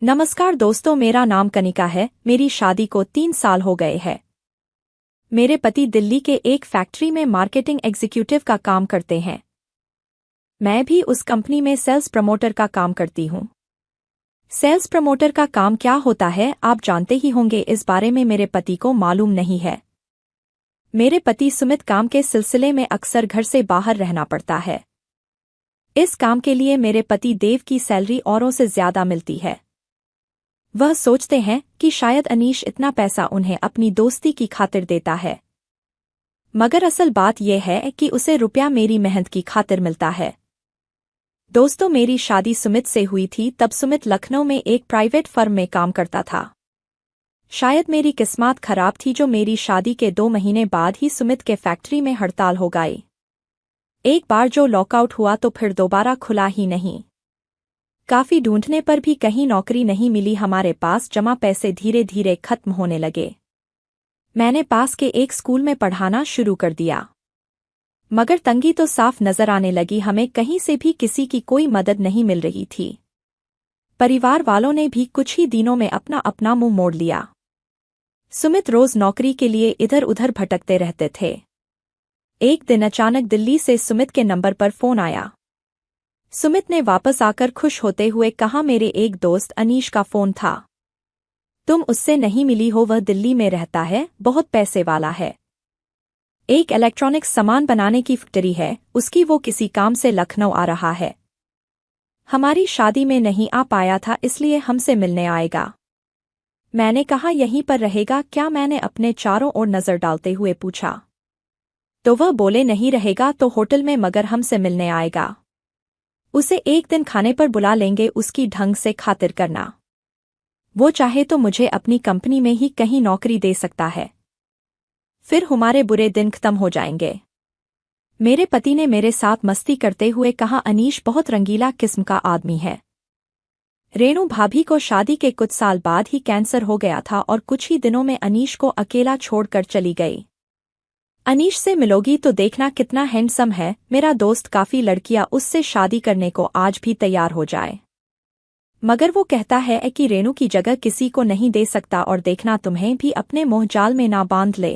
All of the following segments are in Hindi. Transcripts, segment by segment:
नमस्कार दोस्तों, मेरा नाम कनिका है। मेरी शादी को 3 साल हो गए हैं। मेरे पति दिल्ली के एक फैक्ट्री में मार्केटिंग एग्जीक्यूटिव का काम करते हैं। मैं भी उस कंपनी में सेल्स प्रमोटर का काम करती हूँ। सेल्स प्रमोटर का काम क्या होता है आप जानते ही होंगे, इस बारे में मेरे पति को मालूम नहीं है। मेरे पति सुमित काम के सिलसिले में अक्सर घर से बाहर रहना पड़ता है। इस काम के लिए मेरे पति देव की सैलरी औरों से ज्यादा मिलती है। वह सोचते हैं कि शायद अनीश इतना पैसा उन्हें अपनी दोस्ती की खातिर देता है, मगर असल बात यह है कि उसे रुपया मेरी मेहनत की खातिर मिलता है। दोस्तों, मेरी शादी सुमित से हुई थी तब सुमित लखनऊ में एक प्राइवेट फर्म में काम करता था। शायद मेरी किस्मत खराब थी जो मेरी शादी के 2 महीने बाद ही सुमित के फैक्ट्री में हड़ताल हो गई। एक बार जो लॉकआउट हुआ तो फिर दोबारा खुला ही नहीं। काफी ढूंढने पर भी कहीं नौकरी नहीं मिली। हमारे पास जमा पैसे धीरे धीरे खत्म होने लगे। मैंने पास के एक स्कूल में पढ़ाना शुरू कर दिया, मगर तंगी तो साफ नजर आने लगी। हमें कहीं से भी किसी की कोई मदद नहीं मिल रही थी। परिवार वालों ने भी कुछ ही दिनों में अपना अपना मुंह मोड़ लिया। सुमित रोज नौकरी के लिए इधर उधर भटकते रहते थे। एक दिन अचानक दिल्ली से सुमित के नंबर पर फोन आया। सुमित ने वापस आकर खुश होते हुए कहा, मेरे एक दोस्त अनीश का फोन था। तुम उससे नहीं मिली हो? वह दिल्ली में रहता है, बहुत पैसे वाला है। एक इलेक्ट्रॉनिक्स सामान बनाने की फैक्ट्री है उसकी। वो किसी काम से लखनऊ आ रहा है। हमारी शादी में नहीं आ पाया था, इसलिए हमसे मिलने आएगा। मैंने कहा, यहीं पर रहेगा क्या? मैंने अपने चारों ओर नजर डालते हुए पूछा तो वह बोले, नहीं रहेगा तो होटल में, मगर हमसे मिलने आएगा। उसे एक दिन खाने पर बुला लेंगे, उसकी ढंग से खातिर करना। वो चाहे तो मुझे अपनी कंपनी में ही कहीं नौकरी दे सकता है, फिर हमारे बुरे दिन खत्म हो जाएंगे। मेरे पति ने मेरे साथ मस्ती करते हुए कहा, अनीश बहुत रंगीला किस्म का आदमी है। रेणु भाभी को शादी के कुछ साल बाद ही कैंसर हो गया था और कुछ ही दिनों में अनीश को अकेला छोड़कर चली गई। अनीश से मिलोगी तो देखना कितना हैंडसम है। मेरा दोस्त काफी लड़कियां उससे शादी करने को आज भी तैयार हो जाए, मगर वो कहता है कि रेणु की जगह किसी को नहीं दे सकता और देखना तुम्हें भी अपने मोह जाल में ना बांध ले।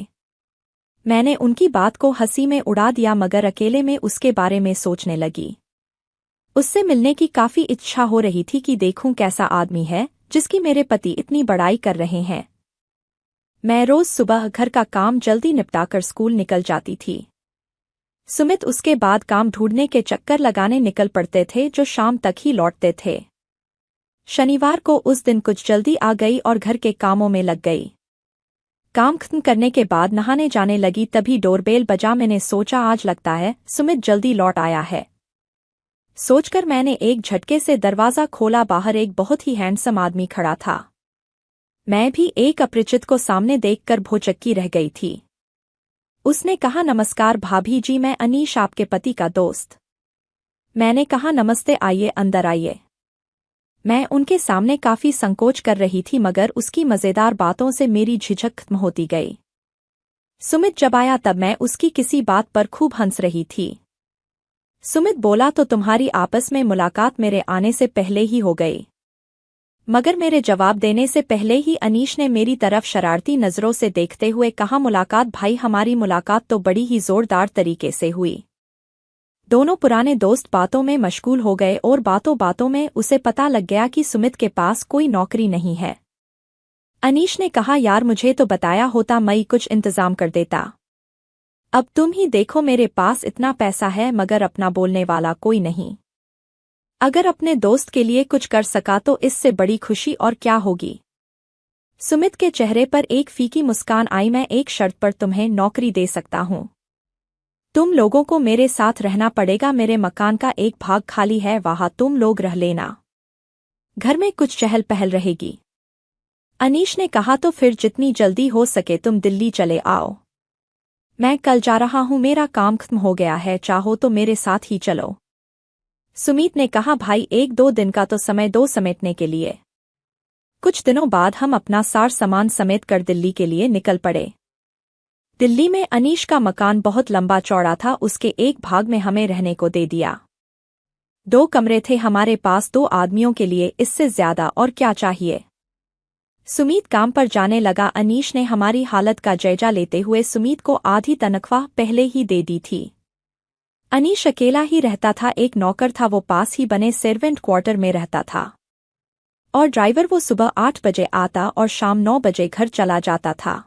मैंने उनकी बात को हंसी में उड़ा दिया, मगर अकेले में उसके बारे में सोचने लगी। उससे मिलने की काफी इच्छा हो रही थी कि देखूं कैसा आदमी है जिसकी मेरे पति इतनी बड़ाई कर रहे हैं। मैं रोज सुबह घर का काम जल्दी निपटाकर स्कूल निकल जाती थी। सुमित उसके बाद काम ढूंढने के चक्कर लगाने निकल पड़ते थे जो शाम तक ही लौटते थे। शनिवार को उस दिन कुछ जल्दी आ गई और घर के कामों में लग गई। काम खत्म करने के बाद नहाने जाने लगी, तभी डोरबेल बजा। मैंने सोचा आज लगता है सुमित जल्दी लौट आया है। सोचकर मैंने एक झटके से दरवाजा खोला। बाहर एक बहुत ही हैंडसम आदमी खड़ा था। मैं भी एक अपरिचित को सामने देखकर भौचक्की रह गई थी। उसने कहा, नमस्कार भाभी जी, मैं अनीश आपके पति का दोस्त। मैंने कहा, नमस्ते, आइए अंदर आइए। मैं उनके सामने काफी संकोच कर रही थी, मगर उसकी मजेदार बातों से मेरी झिझक खत्म होती गई। सुमित जब आया तब मैं उसकी किसी बात पर खूब हंस रही थी। सुमित बोला, तो तुम्हारी आपस में मुलाकात मेरे आने से पहले ही हो गई। मगर मेरे जवाब देने से पहले ही अनीश ने मेरी तरफ शरारती नजरों से देखते हुए कहा, मुलाकात भाई, हमारी मुलाकात तो बड़ी ही जोरदार तरीके से हुई। दोनों पुराने दोस्त बातों में मशगूल हो गए और बातों बातों में उसे पता लग गया कि सुमित के पास कोई नौकरी नहीं है। अनीश ने कहा, यार मुझे तो बताया होता, मैं कुछ इंतजाम कर देता। अब तुम ही देखो, मेरे पास इतना पैसा है मगर अपना बोलने वाला कोई नहीं। अगर अपने दोस्त के लिए कुछ कर सका तो इससे बड़ी खुशी और क्या होगी। सुमित के चेहरे पर एक फीकी मुस्कान आई। मैं एक शर्त पर तुम्हें नौकरी दे सकता हूं। तुम लोगों को मेरे साथ रहना पड़ेगा। मेरे मकान का एक भाग खाली है, वहां तुम लोग रह लेना। घर में कुछ चहल पहल रहेगी। अनीश ने कहा, तो फिर जितनी जल्दी हो सके तुम दिल्ली चले आओ। मैं कल जा रहा हूं, मेरा काम खत्म हो गया है, चाहो तो मेरे साथ ही चलो। सुमित ने कहा, भाई 1-2 दिन का तो समय दो समेटने के लिए। कुछ दिनों बाद हम अपना सार सामान समेट कर दिल्ली के लिए निकल पड़े। दिल्ली में अनीश का मकान बहुत लंबा चौड़ा था, उसके एक भाग में हमें रहने को दे दिया। 2 कमरे थे हमारे पास 2 आदमियों के लिए, इससे ज्यादा और क्या चाहिए। सुमीत काम पर जाने लगा। अनीश ने हमारी हालत का जायजा लेते हुए सुमीत को आधी तनख्वाह पहले ही दे दी थी। अनीश अकेला ही रहता था, एक नौकर था, वो पास ही बने सर्वेंट क्वार्टर में रहता था। और ड्राइवर, वो सुबह 8 बजे आता और शाम 9 बजे घर चला जाता था।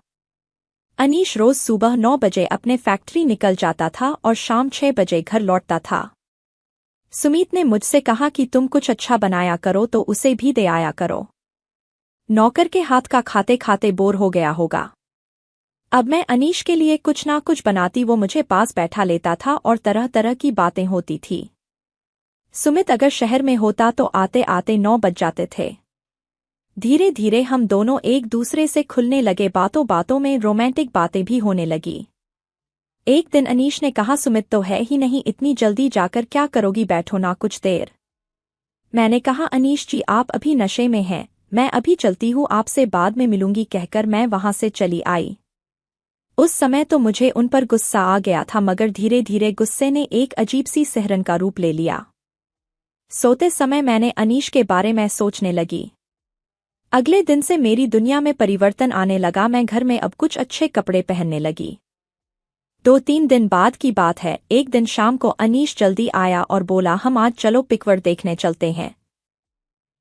अनीश रोज सुबह 9 बजे अपने फैक्ट्री निकल जाता था और शाम 6 बजे घर लौटता था। सुमीत ने मुझसे कहा कि तुम कुछ अच्छा बनाया करो तो उसे भी दे आया करो। नौकर के हाथ का खाते खाते बोर हो गया होगा। अब मैं अनीश के लिए कुछ ना कुछ बनाती, वो मुझे पास बैठा लेता था और तरह तरह की बातें होती थी। सुमित अगर शहर में होता तो आते आते 9 बज जाते थे। धीरे धीरे हम दोनों एक दूसरे से खुलने लगे, बातों बातों में रोमांटिक बातें भी होने लगी। एक दिन अनीश ने कहा, सुमित तो है ही नहीं, इतनी जल्दी जाकर क्या करोगी, बैठो ना कुछ देर। मैंने कहा, अनीश जी आप अभी नशे में हैं, मैं अभी चलती हूँ, आपसे बाद में मिलूंगी, कहकर मैं वहां से चली आई। उस समय तो मुझे उन पर गुस्सा आ गया था, मगर धीरे धीरे गुस्से ने एक अजीब सी सिहरन का रूप ले लिया। सोते समय मैंने अनीश के बारे में सोचने लगी। अगले दिन से मेरी दुनिया में परिवर्तन आने लगा। मैं घर में अब कुछ अच्छे कपड़े पहनने लगी। 2-3 दिन बाद की बात है, एक दिन शाम को अनीश जल्दी आया और बोला, हम आज चलो पिक्चर देखने चलते हैं।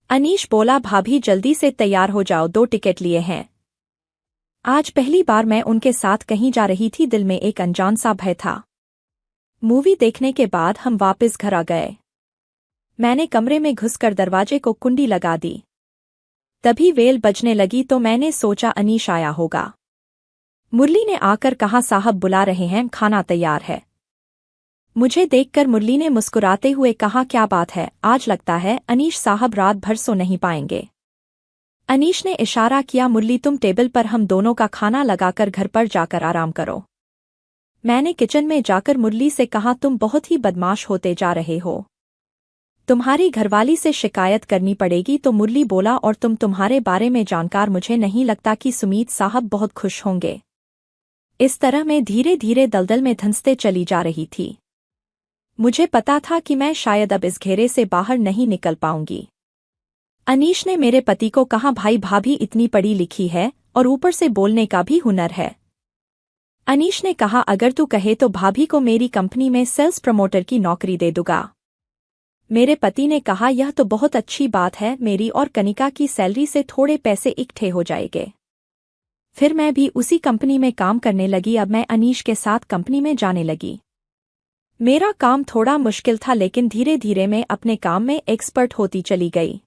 अनीश बोला, भाभी जल्दी से तैयार हो जाओ, 2 टिकट लिए हैं। आज पहली बार मैं उनके साथ कहीं जा रही थी, दिल में एक अनजान सा भय था। मूवी देखने के बाद हम वापस घर आ गए। मैंने कमरे में घुसकर दरवाजे को कुंडी लगा दी। तभी वेल बजने लगी तो मैंने सोचा अनीश आया होगा। मुरली ने आकर कहा, साहब बुला रहे हैं, खाना तैयार है। मुझे देखकर मुरली ने मुस्कुराते हुए कहा, क्या बात है, आज लगता है अनीश साहब रात भर सो नहीं पाएंगे। अनीश ने इशारा किया, मुरली तुम टेबल पर हम दोनों का खाना लगाकर घर पर जाकर आराम करो। मैंने किचन में जाकर मुरली से कहा, तुम बहुत ही बदमाश होते जा रहे हो, तुम्हारी घरवाली से शिकायत करनी पड़ेगी। तो मुरली बोला, और तुम्हारे बारे में जानकार, मुझे नहीं लगता कि सुमीत साहब बहुत खुश होंगे। इस तरह मैं धीरे धीरे दलदल में धंसते चली जा रही थी। मुझे पता था कि मैं शायद अब इस घेरे से बाहर नहीं निकल पाऊंगी। अनीश ने मेरे पति को कहा, भाई भाभी इतनी पढ़ी लिखी है और ऊपर से बोलने का भी हुनर है। अनीश ने कहा, अगर तू कहे तो भाभी को मेरी कंपनी में सेल्स प्रमोटर की नौकरी दे दूंगा। मेरे पति ने कहा, यह तो बहुत अच्छी बात है, मेरी और कनिका की सैलरी से थोड़े पैसे इकट्ठे हो जाएंगे। फिर मैं भी उसी कंपनी में काम करने लगी। अब मैं अनीश के साथ कंपनी में जाने लगी। मेरा काम थोड़ा मुश्किल था, लेकिन धीरे धीरे मैं अपने काम में एक्सपर्ट होती चली गई।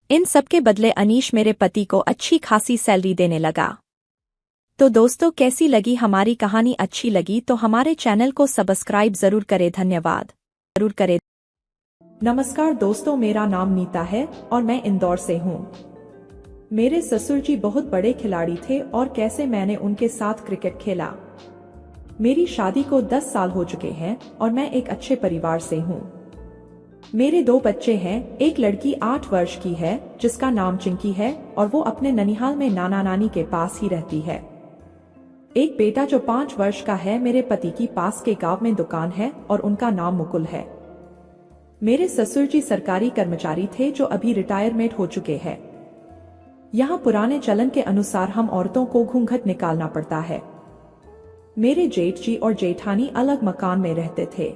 इन सब के बदले अनीश मेरे पति को अच्छी खासी सैलरी देने लगा। तो दोस्तों, कैसी लगी हमारी कहानी? अच्छी लगी तो हमारे चैनल को सब्सक्राइब जरूर करें। धन्यवाद जरूर करें। नमस्कार दोस्तों, मेरा नाम नीता है और मैं इंदौर से हूँ। मेरे ससुर जी बहुत बड़े खिलाड़ी थे और कैसे मैंने उनके साथ क्रिकेट खेला। मेरी शादी को 10 साल हो चुके हैं और मैं एक अच्छे परिवार से हूँ। मेरे 2 बच्चे हैं, एक लड़की 8 वर्ष की है जिसका नाम चिंकी है और वो अपने ननिहाल में नाना नानी के पास ही रहती है। एक बेटा जो 5 वर्ष का है, मेरे पति की पास के गांव में दुकान है और उनका नाम मुकुल है। मेरे ससुर जी सरकारी कर्मचारी थे जो अभी रिटायरमेंट हो चुके हैं। यहाँ पुराने चलन के अनुसार हम औरतों को घूंघट निकालना पड़ता है। मेरे जेठ जी और जेठानी अलग मकान में रहते थे।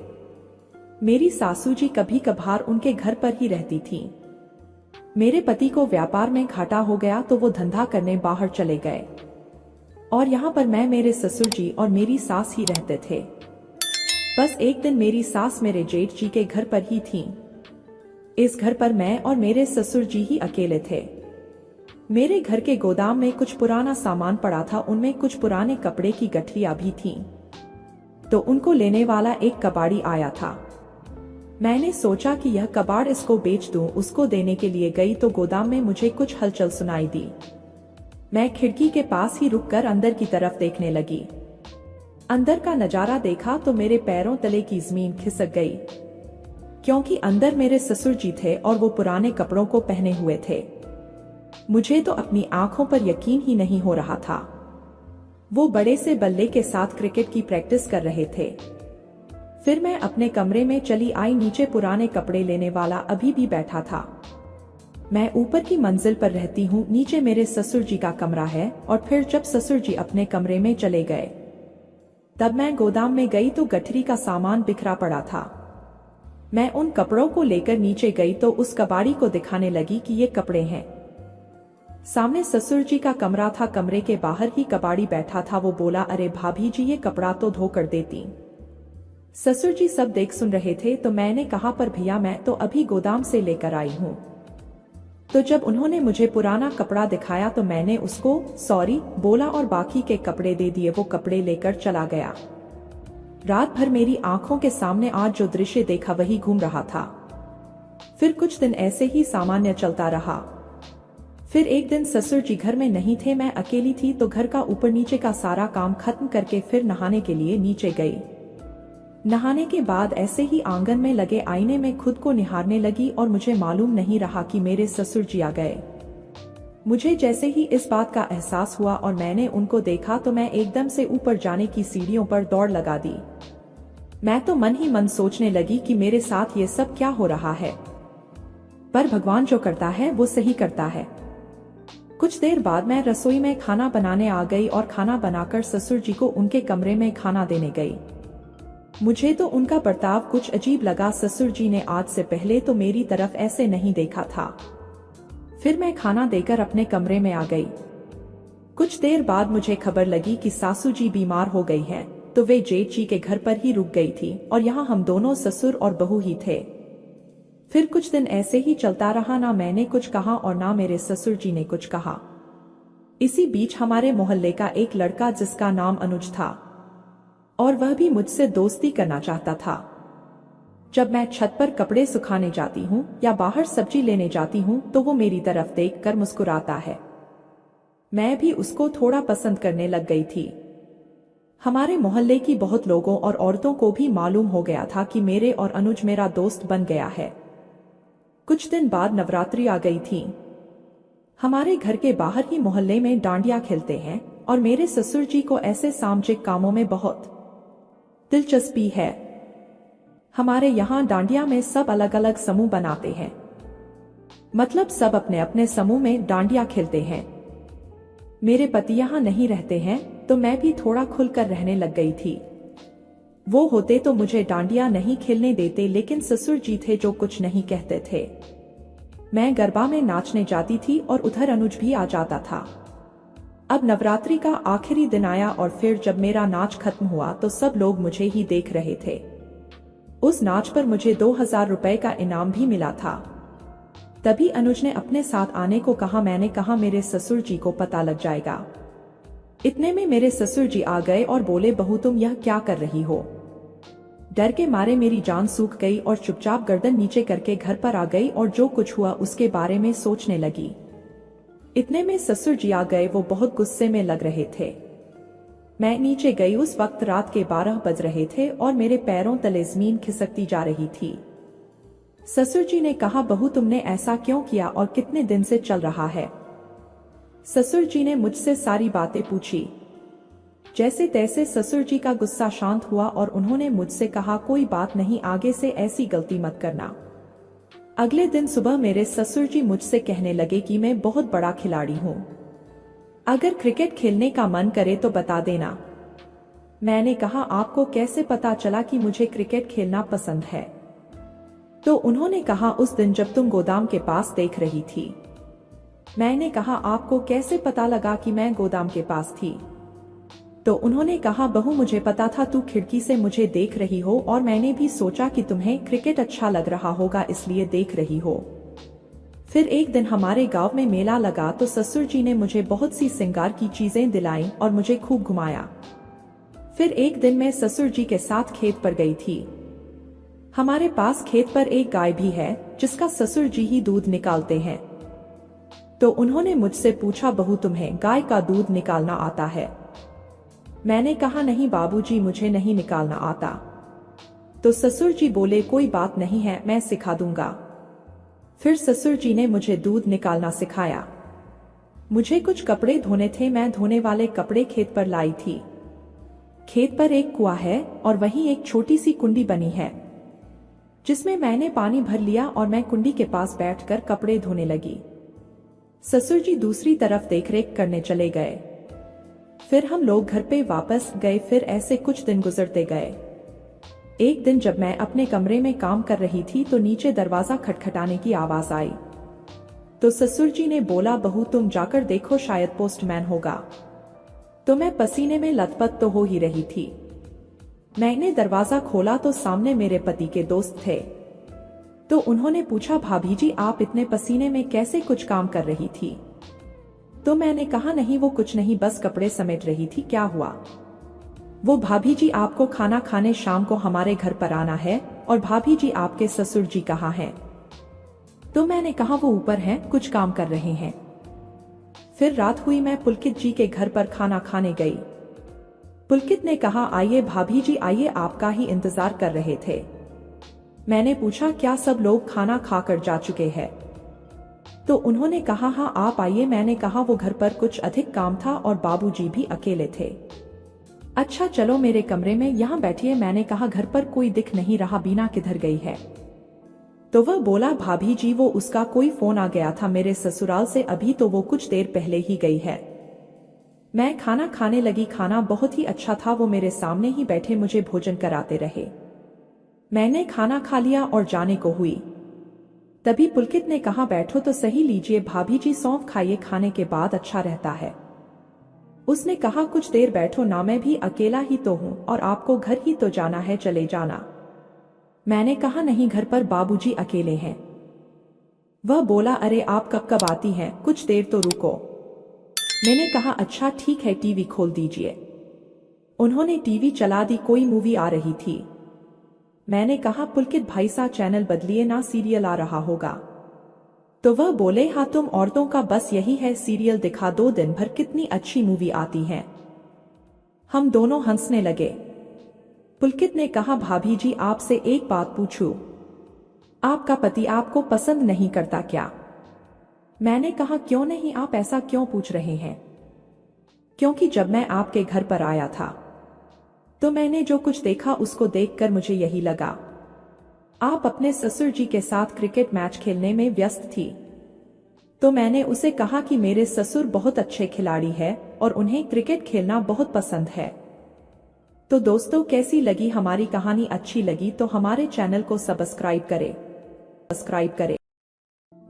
मेरी सासू जी कभी कभार उनके घर पर ही रहती थी। मेरे पति को व्यापार में घाटा हो गया तो वो धंधा करने बाहर चले गए और यहाँ पर मैं, मेरे ससुर जी और मेरी सास ही रहते थे। बस एक दिन मेरी सास मेरे जेठ जी के घर पर ही थी। इस घर पर मैं और मेरे ससुर जी ही अकेले थे। मेरे घर के गोदाम में कुछ पुराना सामान पड़ा था, उनमें कुछ पुराने कपड़े की गठरियां भी थीं। तो उनको लेने वाला एक कबाड़ी आया था। मैंने सोचा कि यह कबाड़ इसको बेच दूं। उसको देने के लिए गई तो गोदाम में मुझे कुछ हलचल सुनाई दी। मैं खिड़की के पास ही रुककर अंदर की तरफ देखने लगी। अंदर का नजारा देखा तो मेरे पैरों तले की जमीन खिसक गई, क्योंकि अंदर मेरे ससुर जी थे और वो पुराने कपड़ों को पहने हुए थे। मुझे तो अपनी आंखों पर यकीन ही नहीं हो रहा था। वो बड़े से बल्ले के साथ क्रिकेट की प्रैक्टिस कर रहे थे। फिर मैं अपने कमरे में चली आई। नीचे पुराने कपड़े लेने वाला अभी भी बैठा था। मैं ऊपर की मंजिल पर रहती हूँ, नीचे मेरे ससुर जी का कमरा है। और फिर जब ससुर जी अपने कमरे में चले गए तब मैं गोदाम में गई तो गठरी का सामान बिखरा पड़ा था। मैं उन कपड़ों को लेकर नीचे गई तो उस कबाड़ी को दिखाने लगी कि ये कपड़े हैं। सामने ससुर जी का कमरा था, कमरे के बाहर ही कबाड़ी बैठा था। वो बोला, अरे भाभी जी, ये कपड़ा तो धो कर देती। ससुर जी सब देख सुन रहे थे तो मैंने कहा, पर भैया मैं तो अभी गोदाम से लेकर आई हूँ। तो जब उन्होंने मुझे पुराना कपड़ा दिखाया तो मैंने उसको सॉरी बोला और बाकी के कपड़े दे दिए। वो कपड़े लेकर चला गया। रात भर मेरी आंखों के सामने आज जो दृश्य देखा वही घूम रहा था। फिर कुछ दिन ऐसे ही सामान्य चलता रहा। फिर एक दिन ससुर जी घर में नहीं थे, मैं अकेली थी तो घर का ऊपर नीचे का सारा काम खत्म करके फिर नहाने के लिए नीचे गई। नहाने के बाद ऐसे ही आंगन में लगे आईने में खुद को निहारने लगी और मुझे मालूम नहीं रहा कि मेरे ससुर जी आ गए। मुझे जैसे ही इस बात का एहसास हुआ और मैंने उनको देखा तो मैं एकदम से ऊपर जाने की सीढ़ियों पर दौड़ लगा दी। मैं तो मन ही मन सोचने लगी कि मेरे साथ ये सब क्या हो रहा है, पर भगवान जो करता है वो सही करता है। कुछ देर बाद मैं रसोई में खाना बनाने आ गई और खाना बनाकर ससुर जी को उनके कमरे में खाना देने गई। मुझे तो उनका बर्ताव कुछ अजीब लगा। ससुर जी ने आज से पहले तो मेरी तरफ ऐसे नहीं देखा था। फिर मैं खाना देकर अपने कमरे में आ गई। कुछ देर बाद मुझे खबर लगी कि सासू जी बीमार हो गई हैं, तो वे जेठ जी के घर पर ही रुक गई थी और यहाँ हम दोनों ससुर और बहू ही थे। फिर कुछ दिन ऐसे ही चलता रहा, ना मैंने कुछ कहा और ना मेरे ससुर जी ने कुछ कहा। इसी बीच हमारे मोहल्ले का एक लड़का जिसका नाम अनुज था और वह भी मुझसे दोस्ती करना चाहता था। जब मैं छत पर कपड़े सुखाने जाती हूँ या बाहर सब्जी लेने जाती हूँ तो वो मेरी तरफ देखकर मुस्कुराता है। मैं भी उसको थोड़ा पसंद करने लग गई थी। हमारे मोहल्ले की बहुत लोगों और औरतों को भी मालूम हो गया था कि मेरे और अनुज मेरा दोस्त बन गया है। कुछ दिन बाद नवरात्रि आ गई थी। हमारे घर के बाहर ही मोहल्ले में डांडिया खेलते हैं और मेरे ससुर जी को ऐसे सामाजिक कामों में बहुत दिलचस्पी है। हमारे यहाँ डांडिया में सब अलग अलग समूह बनाते हैं, मतलब सब अपने अपने समूह में डांडिया खेलते हैं। मेरे पति यहाँ नहीं रहते हैं तो मैं भी थोड़ा खुलकर रहने लग गई थी। वो होते तो मुझे डांडिया नहीं खेलने देते, लेकिन ससुर जी थे जो कुछ नहीं कहते थे। मैं गरबा में नाचने जाती थी और उधर अनुज भी आ जाता था। अब नवरात्रि का आखिरी दिन आया और फिर जब मेरा नाच खत्म हुआ तो सब लोग मुझे ही देख रहे थे। उस नाच पर मुझे 2000 रुपए का इनाम भी मिला था। तभी अनुज ने अपने साथ आने को कहा। मैंने कहा मेरे ससुर जी को पता लग जाएगा। इतने में मेरे ससुर जी आ गए और बोले, बहू तुम यह क्या कर रही हो? डर के मारे मेरी जान सूख गई और चुपचाप गर्दन नीचे करके घर पर आ गई और जो कुछ हुआ उसके बारे में सोचने लगी। इतने में ससुर जी आ गए। वो बहुत गुस्से में लग रहे थे। मैं नीचे गई। उस वक्त रात के 12 बज रहे थे और मेरे पैरों तले जमीन खिसकती जा रही थी। ससुर जी ने कहा, बहू तुमने ऐसा क्यों किया और कितने दिन से चल रहा है? ससुर जी ने मुझसे सारी बातें पूछी। जैसे तैसे ससुर जी का गुस्सा शांत हुआ और उन्होंने मुझसे कहा, कोई बात नहीं, आगे से ऐसी गलती मत करना। अगले दिन सुबह मेरे ससुर जी मुझसे कहने लगे कि मैं बहुत बड़ा खिलाड़ी हूँ, अगर क्रिकेट खेलने का मन करे तो बता देना। मैंने कहा, आपको कैसे पता चला कि मुझे क्रिकेट खेलना पसंद है? तो उन्होंने कहा, उस दिन जब तुम गोदाम के पास देख रही थी। मैंने कहा, आपको कैसे पता लगा कि मैं गोदाम के पास थी? तो उन्होंने कहा, बहू मुझे पता था तू खिड़की से मुझे देख रही हो और मैंने भी सोचा कि तुम्हें क्रिकेट अच्छा लग रहा होगा इसलिए देख रही हो। फिर एक दिन हमारे गांव में मेला लगा तो ससुर जी ने मुझे बहुत सी श्रृंगार की चीजें दिलाईं और मुझे खूब घुमाया। फिर एक दिन मैं ससुर जी के साथ खेत पर गई थी। हमारे पास खेत पर एक गाय भी है जिसका ससुर जी ही दूध निकालते हैं। तो उन्होंने मुझसे पूछा, बहू तुम्हें गाय का दूध निकालना आता है? मैंने कहा, नहीं बाबूजी, मुझे नहीं निकालना आता। तो ससुर जी बोले, कोई बात नहीं है, मैं सिखा दूंगा। फिर ससुर जी ने मुझे दूध निकालना सिखाया। मुझे कुछ कपड़े धोने थे, मैं धोने वाले कपड़े खेत पर लाई थी। खेत पर एक कुआं है और वहीं एक छोटी सी कुंडी बनी है जिसमें मैंने पानी भर लिया और मैं कुंडी के पास बैठकर कपड़े धोने लगी। ससुर जी दूसरी तरफ देखरेख करने चले गए। फिर हम लोग घर पे वापस गए। फिर ऐसे कुछ दिन गुजरते गए। एक दिन जब मैं अपने कमरे में काम कर रही थी तो नीचे दरवाजा खटखटाने की आवाज आई। तो ससुर जी ने बोला, बहू तुम जाकर देखो, शायद पोस्टमैन होगा। तो मैं पसीने में लथपथ तो हो ही रही थी। मैंने दरवाजा खोला तो सामने मेरे पति के दोस्त थे। तो उन्होंने पूछा, भाभी जी आप इतने पसीने में कैसे कुछ काम कर रही थी? तो मैंने कहा, नहीं वो कुछ नहीं, बस कपड़े समेट रही थी। क्या हुआ? वो, भाभी जी आपको खाना खाने शाम को हमारे घर पर आना है। और भाभी जी आपके ससुर जी कहाँ हैं? तो मैंने कहा, वो ऊपर हैं, कुछ काम कर रहे हैं। फिर रात हुई, मैं पुलकित जी के घर पर खाना खाने गई। पुलकित ने कहा, आइए भाभी जी आइए, आपका ही इंतजार कर रहे थे। मैंने पूछा, क्या सब लोग खाना खाकर जा चुके हैं? तो उन्होंने कहा, हाँ आप आइए। मैंने कहा, वो घर पर कुछ अधिक काम था और बाबूजी भी अकेले थे। अच्छा चलो मेरे कमरे में यहाँ बैठिए। मैंने कहा, घर पर कोई दिख नहीं रहा, बीना किधर गई है? तो वह बोला, भाभी जी वो उसका कोई फोन आ गया था मेरे ससुराल से, अभी तो वो कुछ देर पहले ही गई है। मैं खाना खाने लगी। खाना बहुत ही अच्छा था। वो मेरे सामने ही बैठे मुझे भोजन कराते रहे। मैंने खाना खा लिया और जाने को हुई। तभी पुलकित ने कहा, बैठो तो सही, लीजिए भाभी जी सौंफ खाइए, खाने के बाद अच्छा रहता है। उसने कहा, कुछ देर बैठो ना, मैं भी अकेला ही तो हूँ और आपको घर ही तो जाना है, चले जाना। मैंने कहा, नहीं घर पर बाबूजी अकेले हैं। वह बोला, अरे आप कब कब आती हैं, कुछ देर तो रुको। मैंने कहा, अच्छा ठीक है, टीवी खोल दीजिए। उन्होंने टीवी चला दी, कोई मूवी आ रही थी। मैंने कहा, पुलकित भाई सा चैनल बदलिए ना, सीरियल आ रहा होगा। तो वह बोले, हाँ तुम औरतों का बस यही है, सीरियल दिखा दो, दिन भर कितनी अच्छी मूवी आती है। हम दोनों हंसने लगे। पुलकित ने कहा, भाभी जी आपसे एक बात पूछूं? आपका पति आपको पसंद नहीं करता क्या? मैंने कहा, क्यों नहीं, आप ऐसा क्यों पूछ रहे हैं? क्योंकि जब मैं आपके घर पर आया था तो मैंने जो कुछ देखा उसको देखकर मुझे यही लगा। आप अपने ससुर जी के साथ क्रिकेट मैच खेलने में व्यस्त थी। तो मैंने उसे कहा कि मेरे ससुर बहुत अच्छे खिलाड़ी हैं और उन्हें क्रिकेट खेलना बहुत पसंद है। तो दोस्तों कैसी लगी हमारी कहानी? अच्छी लगी तो हमारे चैनल को सब्सक्राइब करें।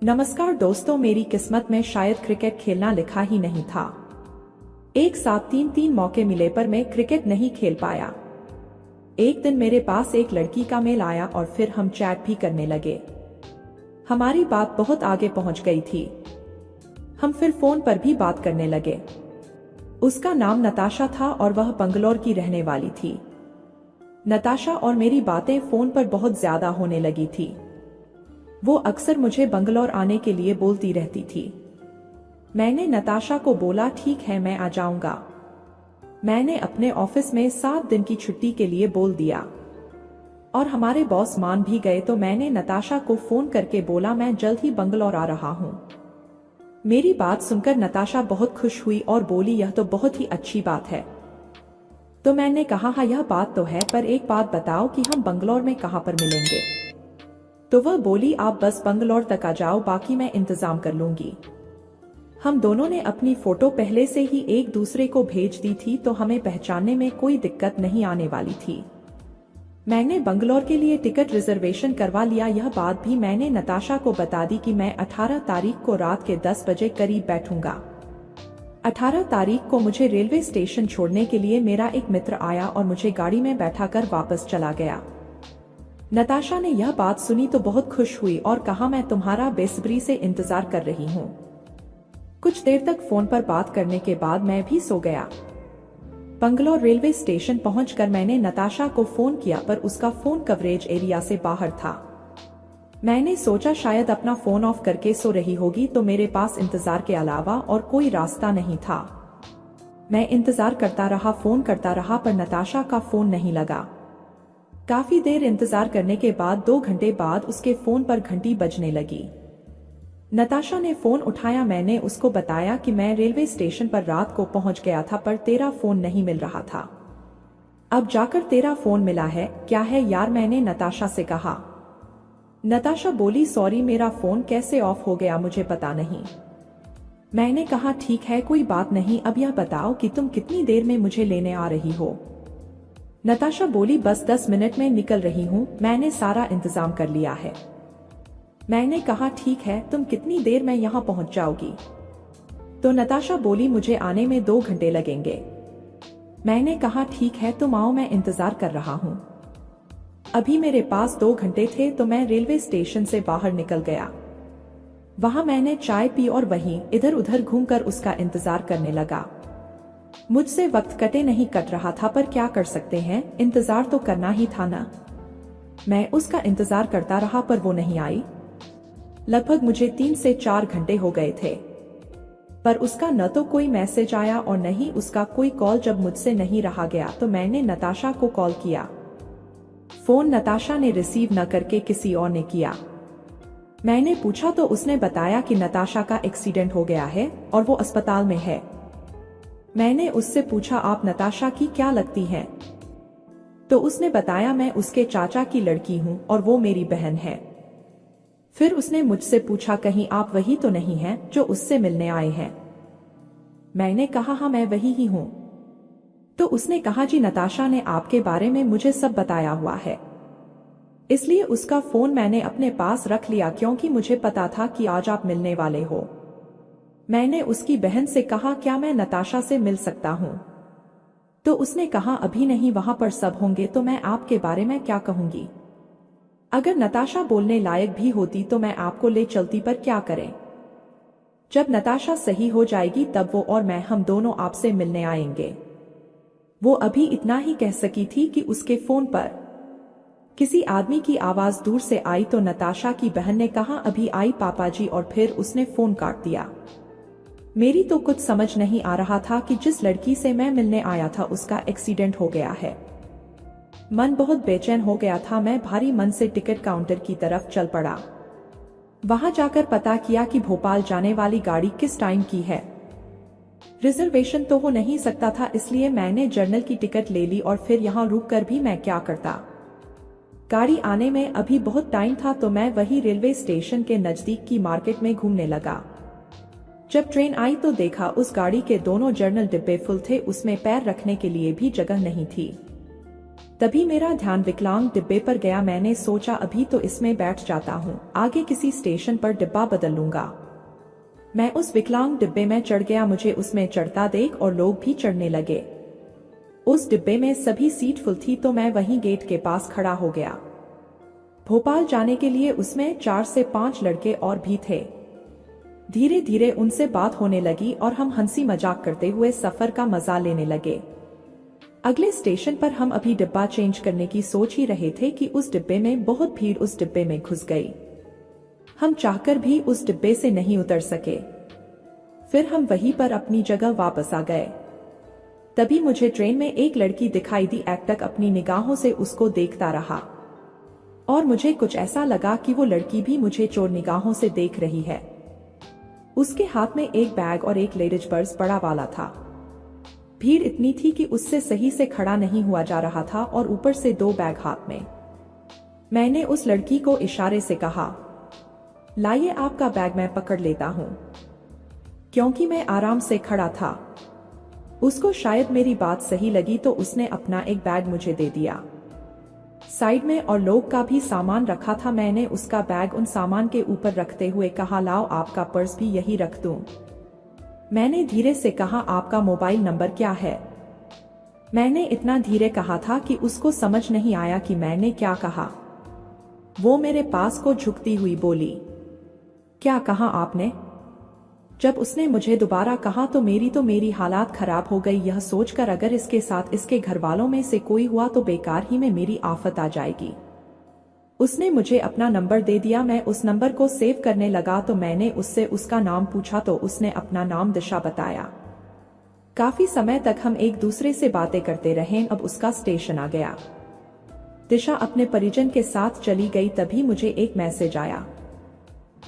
नमस्कार दोस्तों, मेरी किस्मत में शायद क्रिकेट खेलना लिखा ही नहीं था। एक साथ तीन मौके मिले पर मैं क्रिकेट नहीं खेल पाया। एक दिन मेरे पास एक लड़की का मेल आया और फिर हम चैट भी करने लगे। हमारी बात बहुत आगे पहुंच गई थी। हम फिर फोन पर भी बात करने लगे। उसका नाम नताशा था और वह बंगलौर की रहने वाली थी। नताशा और मेरी बातें फोन पर बहुत ज्यादा होने लगी थी। वो अक्सर मुझे बंगलौर आने के लिए बोलती रहती थी। मैंने नताशा को बोला, ठीक है मैं आ जाऊंगा। मैंने अपने ऑफिस में 7 दिन की छुट्टी के लिए बोल दिया और हमारे बॉस मान भी गए। तो मैंने नताशा को फोन करके बोला, मैं जल्द ही बंगलौर आ रहा हूँ। मेरी बात सुनकर नताशा बहुत खुश हुई और बोली, यह तो बहुत ही अच्छी बात है। तो मैंने कहा, हाँ यह बात तो है, पर एक बात बताओ कि हम बंगलौर में कहाँ पर मिलेंगे? तो वह बोली, आप बस बंगलौर तक आ जाओ, बाकी मैं इंतजाम कर लूंगी। हम दोनों ने अपनी फोटो पहले से ही एक दूसरे को भेज दी थी तो हमें पहचानने में कोई दिक्कत नहीं आने वाली थी। मैंने बंगलौर के लिए टिकट रिजर्वेशन करवा लिया। यह बात भी मैंने नताशा को बता दी कि मैं 18 तारीख को रात के 10 बजे करीब बैठूंगा। 18 तारीख को मुझे रेलवे स्टेशन छोड़ने के लिए मेरा एक मित्र आया और मुझे गाड़ी में बैठाकर वापस चला गया। नताशा ने यह बात सुनी तो बहुत खुश हुई और कहा, मैं तुम्हारा बेसब्री से इंतजार कर रही हूँ। कुछ देर तक फोन पर बात करने के बाद मैं भी सो गया। बंगलौर रेलवे स्टेशन पहुंचकर मैंने नताशा को फोन किया पर उसका फोन कवरेज एरिया से बाहर था। मैंने सोचा शायद अपना फोन ऑफ करके सो रही होगी, तो मेरे पास इंतजार के अलावा और कोई रास्ता नहीं था। मैं इंतजार करता रहा, फोन करता रहा, पर नताशा का फोन नहीं लगा। काफी देर इंतजार करने के बाद 2 घंटे बाद उसके फोन पर घंटी बजने लगी। नताशा ने फोन उठाया। मैंने उसको बताया कि मैं रेलवे स्टेशन पर रात को पहुंच गया था पर तेरा फोन नहीं मिल रहा था। अब जाकर तेरा फोन मिला है, क्या है यार, मैंने नताशा से कहा। नताशा बोली सॉरी, मेरा फोन कैसे ऑफ हो गया मुझे पता नहीं। मैंने कहा ठीक है कोई बात नहीं, अब यह बताओ कि तुम कितनी देर में मुझे लेने आ रही हो। नताशा बोली बस 10 मिनट में निकल रही हूँ, मैंने सारा इंतजाम कर लिया है। मैंने कहा ठीक है, तुम कितनी देर में यहाँ पहुंच जाओगी? तो नताशा बोली मुझे आने में 2 घंटे लगेंगे। मैंने कहा ठीक है तुम आओ, मैं इंतजार कर रहा हूँ। अभी मेरे पास 2 घंटे थे तो मैं रेलवे स्टेशन से बाहर निकल गया। वहां मैंने चाय पी और वहीं इधर उधर घूमकर उसका इंतजार करने लगा। मुझसे वक्त कटे नहीं कट रहा था, पर क्या कर सकते हैं, इंतजार तो करना ही था ना। मैं उसका इंतजार करता रहा पर वो नहीं आई। लगभग मुझे 3 से 4 घंटे हो गए थे, पर उसका न तो कोई मैसेज आया और न ही उसका कोई कॉल। जब मुझसे नहीं रहा गया तो मैंने नताशा को कॉल किया। फोन नताशा ने रिसीव न करके किसी और ने किया। मैंने पूछा तो उसने बताया कि नताशा का एक्सीडेंट हो गया है और वो अस्पताल में है। मैंने उससे पूछा आप नताशा की क्या लगती हैं? तो उसने बताया मैं उसके चाचा की लड़की हूँ और वो मेरी बहन है। फिर उसने मुझसे पूछा कहीं आप वही तो नहीं हैं जो उससे मिलने आए हैं? मैंने कहा हाँ मैं वही ही हूँ। तो उसने कहा जी नताशा ने आपके बारे में मुझे सब बताया हुआ है, इसलिए उसका फोन मैंने अपने पास रख लिया क्योंकि मुझे पता था कि आज आप मिलने वाले हो। मैंने उसकी बहन से कहा क्या मैं नताशा से मिल सकता हूँ? तो उसने कहा अभी नहीं, वहां पर सब होंगे तो मैं आपके बारे में क्या कहूंगी। अगर नताशा बोलने लायक भी होती तो मैं आपको ले चलती, पर क्या करें। जब नताशा सही हो जाएगी तब वो और मैं हम दोनों आपसे मिलने आएंगे। वो अभी इतना ही कह सकी थी कि उसके फोन पर किसी आदमी की आवाज दूर से आई तो नताशा की बहन ने कहा अभी आई पापा जी, और फिर उसने फोन काट दिया। मेरी तो कुछ समझ नहीं आ रहा था कि जिस लड़की से मैं मिलने आया था उसका एक्सीडेंट हो गया है। मन बहुत बेचैन हो गया था। मैं भारी मन से टिकट काउंटर की तरफ चल पड़ा। वहां जाकर पता किया कि भोपाल जाने वाली गाड़ी किस टाइम की है। रिजर्वेशन तो हो नहीं सकता था, इसलिए मैंने जर्नल की टिकट ले ली और फिर यहाँ रुक कर भी मैं क्या करता। गाड़ी आने में अभी बहुत टाइम था तो मैं वही रेलवे स्टेशन के नजदीक की मार्केट में घूमने लगा। जब ट्रेन आई तो देखा उस गाड़ी के दोनों जर्नल डिब्बे फुल थे, उसमें पैर रखने के लिए भी जगह नहीं थी। तभी मेरा ध्यान विकलांग डिब्बे पर गया। मैंने सोचा अभी तो इसमें बैठ जाता हूँ, आगे किसी स्टेशन पर डिब्बा बदल लूंगा। मैं उस विकलांग डिब्बे में चढ़ गया। मुझे उसमें चढ़ता देख और लोग भी चढ़ने लगे। उस डिब्बे में सभी सीट फुल थी तो मैं वहीं गेट के पास खड़ा हो गया। भोपाल जाने के लिए उसमें 4 से 5 लड़के और भी थे। धीरे धीरे उनसे बात होने लगी और हम हंसी मजाक करते हुए सफर का मजा लेने लगे। अगले स्टेशन पर हम अभी डिब्बा चेंज करने की सोच ही रहे थे कि उस डिब्बे में बहुत भीड़ उस डिब्बे में घुस गई। हम चाहकर भी उस डिब्बे से नहीं उतर सके। फिर हम वहीं पर अपनी जगह वापस आ गए। तभी मुझे ट्रेन में एक लड़की दिखाई दी। एकटक अपनी निगाहों से उसको देखता रहा और मुझे कुछ ऐसा लगा कि वो लड़की भी मुझे चोर निगाहों से देख रही है। उसके हाथ में एक बैग और एक लेडीज पर्स बड़ा वाला था। भीड़ इतनी थी कि उससे सही से खड़ा नहीं हुआ जा रहा था और ऊपर से 2 बैग हाथ में। मैंने उस लड़की को इशारे से कहा लाइए आपका बैग मैं पकड़ लेता हूं, क्योंकि मैं आराम से खड़ा था। उसको शायद मेरी बात सही लगी तो उसने अपना एक बैग मुझे दे दिया। साइड में और लोग का भी सामान रखा था। मैंने उसका बैग उन सामान के ऊपर रखते हुए कहा लाओ आपका पर्स भी यही रख दूं। मैंने धीरे से कहा आपका मोबाइल नंबर क्या है? मैंने इतना धीरे कहा था कि उसको समझ नहीं आया कि मैंने क्या कहा। वो मेरे पास को झुकती हुई बोली क्या कहा आपने? जब उसने मुझे दोबारा कहा तो मेरी हालात खराब हो गई, यह सोचकर अगर इसके साथ इसके घर वालों में से कोई हुआ तो बेकार ही में मेरी आफत आ जाएगी। उसने मुझे अपना नंबर दे दिया। मैं उस नंबर को सेव करने लगा तो मैंने उससे उसका नाम पूछा तो उसने अपना नाम दिशा बताया। काफी समय तक हम एक दूसरे से बातें करते रहे। अब उसका स्टेशन आ गया। दिशा अपने परिजन के साथ चली गई। तभी मुझे एक मैसेज आया।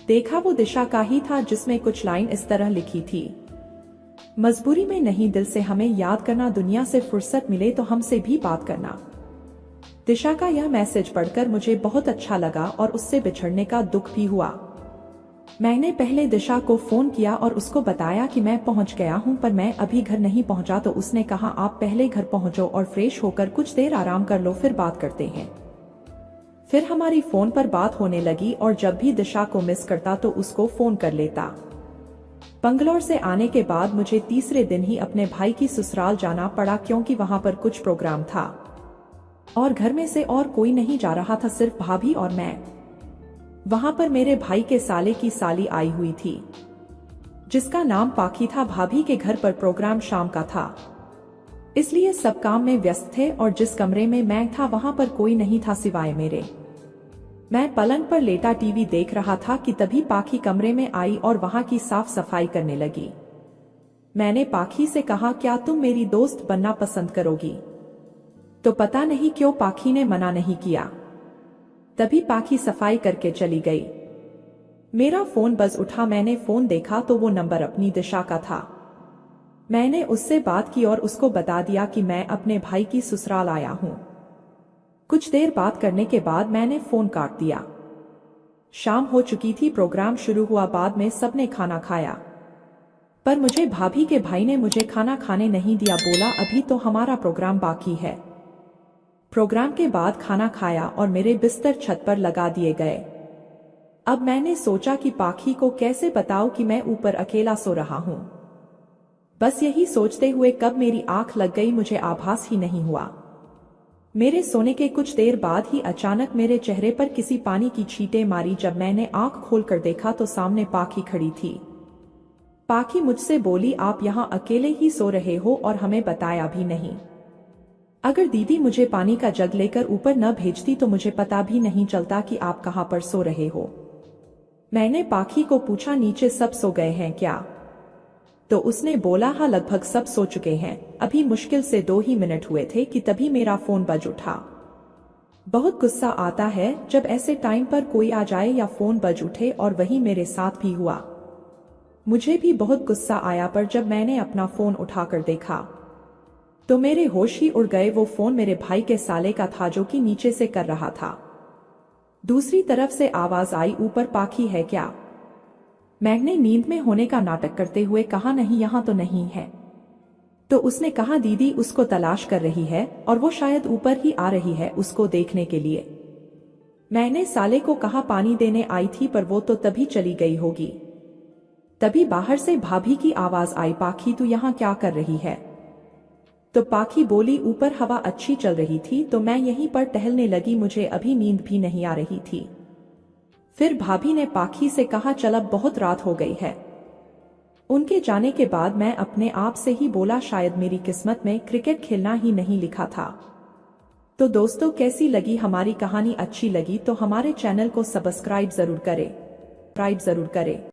देखा वो दिशा का ही था, जिसमें कुछ लाइन इस तरह लिखी थी मजबूरी में नहीं, दिल से हमें याद करना, दुनिया से फुर्सत मिले तो हमसे भी बात करना। दिशा का यह मैसेज पढ़कर मुझे बहुत अच्छा लगा और उससे बिछड़ने का दुख भी हुआ। मैंने पहले दिशा को फोन किया और उसको बताया कि मैं पहुंच गया हूं, पर मैं अभी घर नहीं पहुंचा। तो उसने कहा आप पहले घर पहुंचो और फ्रेश होकर कुछ देर आराम कर लो, फिर बात करते हैं। फिर हमारी फोन पर बात होने लगी और जब भी दिशा को मिस करता तो उसको फोन कर लेता। बंगलौर से आने के बाद मुझे तीसरे दिन ही अपने भाई की ससुराल जाना पड़ा, क्योंकि वहां पर कुछ प्रोग्राम था और घर में से और कोई नहीं जा रहा था, सिर्फ भाभी और मैं। वहां पर मेरे भाई के साले की साली आई हुई थी, जिसका नाम पाखी था। भाभी के घर पर प्रोग्राम शाम का था, इसलिए सब काम में व्यस्त थे और जिस कमरे में मैं था वहां पर कोई नहीं था सिवाय मेरे। मैं पलंग पर लेटा टीवी देख रहा था कि तभी पाखी कमरे में आई और वहां की साफ सफाई करने लगी। मैंने पाखी से कहा क्या तुम मेरी दोस्त बनना पसंद करोगी? तो पता नहीं क्यों पाखी ने मना नहीं किया। तभी पाखी सफाई करके चली गई। मेरा फोन बज उठा, मैंने फोन देखा तो वो नंबर अपनी दिशा का था। मैंने उससे बात की और उसको बता दिया कि मैं अपने भाई की ससुराल आया हूं। कुछ देर बात करने के बाद मैंने फोन काट दिया। शाम हो चुकी थी, प्रोग्राम शुरू हुआ, बाद में सबने खाना खाया, पर मुझे भाभी के भाई ने मुझे खाना खाने नहीं दिया। बोला अभी तो हमारा प्रोग्राम बाकी है। प्रोग्राम के बाद खाना खाया और मेरे बिस्तर छत पर लगा दिए गए। अब मैंने सोचा कि पाखी को कैसे बताऊं कि मैं ऊपर अकेला सो रहा हूं। बस यही सोचते हुए कब मेरी आंख लग गई, मुझे आभास ही नहीं हुआ। मेरे सोने के कुछ देर बाद ही अचानक मेरे चेहरे पर किसी पानी की छींटे मारी। जब मैंने आंख खोलकर देखा तो सामने पाखी खड़ी थी। पाखी मुझसे बोली आप यहाँ अकेले ही सो रहे हो और हमें बताया भी नहीं। अगर दीदी मुझे पानी का जग लेकर ऊपर न भेजती तो मुझे पता भी नहीं चलता कि आप कहाँ पर सो रहे हो। मैंने पाखी को पूछा नीचे सब सो गए हैं क्या? तो उसने बोला हाँ लगभग सब सो चुके हैं, अभी मुश्किल से 2 ही मिनट हुए थे कि तभी मेरा फोन बज उठा। बहुत गुस्सा आता है जब ऐसे टाइम पर कोई आ जाए या फोन बज उठे, और वही मेरे साथ भी हुआ। मुझे भी बहुत गुस्सा आया, पर जब मैंने अपना फोन उठाकर देखा तो मेरे होश ही उड़ गए। वो फोन मेरे भाई के साले का था जो कि नीचे से कर रहा था। दूसरी तरफ से आवाज आई ऊपर पाखी है क्या? मैंने नींद में होने का नाटक करते हुए कहा नहीं यहां तो नहीं है। तो उसने कहा दीदी उसको तलाश कर रही है और वो शायद ऊपर ही आ रही है उसको देखने के लिए। मैंने साले को कहा पानी देने आई थी पर वो तो तभी चली गई होगी। तभी बाहर से भाभी की आवाज आई पाखी तू यहाँ क्या कर रही है? तो पाखी बोली ऊपर हवा अच्छी चल रही थी तो मैं यहीं पर टहलने लगी, मुझे अभी नींद भी नहीं आ रही थी। फिर भाभी ने पाखी से कहा चल अब बहुत रात हो गई है। उनके जाने के बाद मैं अपने आप से ही बोला शायद मेरी किस्मत में क्रिकेट खेलना ही नहीं लिखा था। तो दोस्तों कैसी लगी हमारी कहानी? अच्छी लगी तो हमारे चैनल को सब्सक्राइब जरूर करें।